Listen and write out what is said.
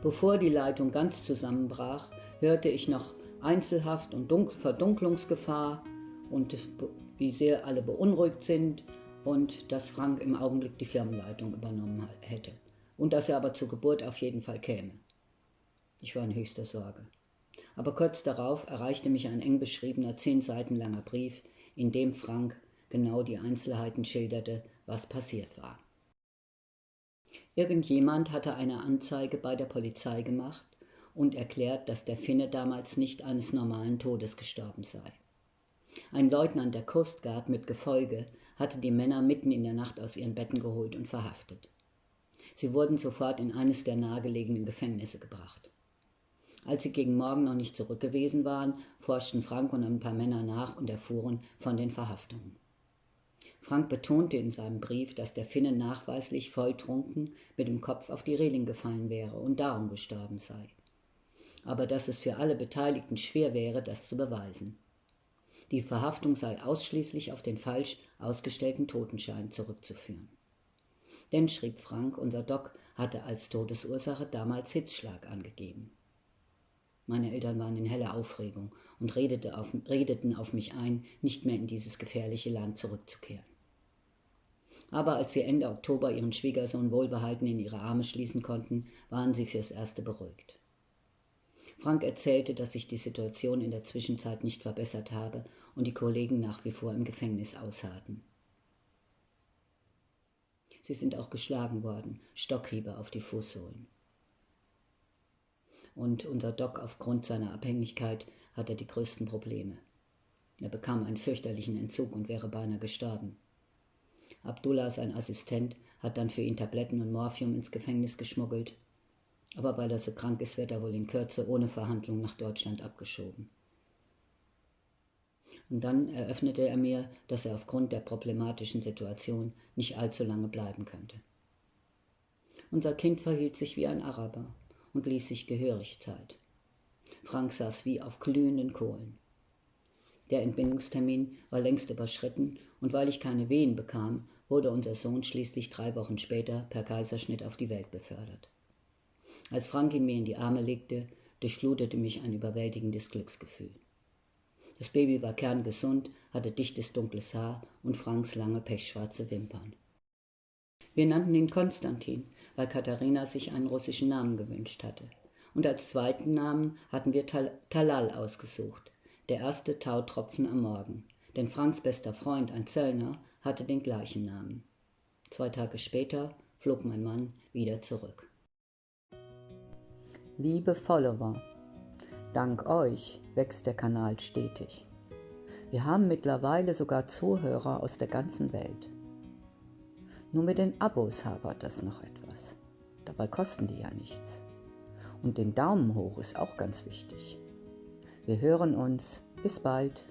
Bevor die Leitung ganz zusammenbrach, hörte ich noch Einzelhaft und Verdunklungsgefahr und wie sehr alle beunruhigt sind und dass Frank im Augenblick die Firmenleitung übernommen hätte und dass er aber zur Geburt auf jeden Fall käme. Ich war in höchster Sorge. Aber kurz darauf erreichte mich ein eng beschriebener 10 Seiten langer Brief, in dem Frank genau die Einzelheiten schilderte, was passiert war. Irgendjemand hatte eine Anzeige bei der Polizei gemacht und erklärt, dass der Finne damals nicht eines normalen Todes gestorben sei. Ein Leutnant der Coast Guard mit Gefolge hatte die Männer mitten in der Nacht aus ihren Betten geholt und verhaftet. Sie wurden sofort in eines der nahegelegenen Gefängnisse gebracht. Als sie gegen Morgen noch nicht zurück gewesen waren, forschten Frank und ein paar Männer nach und erfuhren von den Verhaftungen. Frank betonte in seinem Brief, dass der Finne nachweislich volltrunken mit dem Kopf auf die Reling gefallen wäre und darum gestorben sei. Aber dass es für alle Beteiligten schwer wäre, das zu beweisen. Die Verhaftung sei ausschließlich auf den falsch ausgestellten Totenschein zurückzuführen. Denn, schrieb Frank, unser Doc hatte als Todesursache damals Hitzschlag angegeben. Meine Eltern waren in heller Aufregung und redeten auf mich ein, nicht mehr in dieses gefährliche Land zurückzukehren. Aber als sie Ende Oktober ihren Schwiegersohn wohlbehalten in ihre Arme schließen konnten, waren sie fürs Erste beruhigt. Frank erzählte, dass sich die Situation in der Zwischenzeit nicht verbessert habe und die Kollegen nach wie vor im Gefängnis ausharrten. Sie sind auch geschlagen worden, Stockhiebe auf die Fußsohlen. Und unser Doc, aufgrund seiner Abhängigkeit, hatte die größten Probleme. Er bekam einen fürchterlichen Entzug und wäre beinahe gestorben. Abdullah, sein Assistent, hat dann für ihn Tabletten und Morphium ins Gefängnis geschmuggelt. Aber weil er so krank ist, wird er wohl in Kürze ohne Verhandlung nach Deutschland abgeschoben. Und dann eröffnete er mir, dass er aufgrund der problematischen Situation nicht allzu lange bleiben könnte. Unser Kind verhielt sich wie ein Araber und ließ sich gehörig Zeit. Frank saß wie auf glühenden Kohlen. Der Entbindungstermin war längst überschritten und weil ich keine Wehen bekam, wurde unser Sohn schließlich 3 Wochen später per Kaiserschnitt auf die Welt befördert. Als Frank ihn mir in die Arme legte, durchflutete mich ein überwältigendes Glücksgefühl. Das Baby war kerngesund, hatte dichtes dunkles Haar und Franks lange pechschwarze Wimpern. Wir nannten ihn Konstantin, weil Katharina sich einen russischen Namen gewünscht hatte. Und als zweiten Namen hatten wir Talal ausgesucht, der erste Tautropfen am Morgen. Denn Franks bester Freund, ein Zöllner, hatte den gleichen Namen. 2 Tage später flog mein Mann wieder zurück. Liebe Follower, dank euch wächst der Kanal stetig. Wir haben mittlerweile sogar Zuhörer aus der ganzen Welt. Nur mit den Abos hapert das noch etwas. Dabei kosten die ja nichts. Und den Daumen hoch ist auch ganz wichtig. Wir hören uns. Bis bald.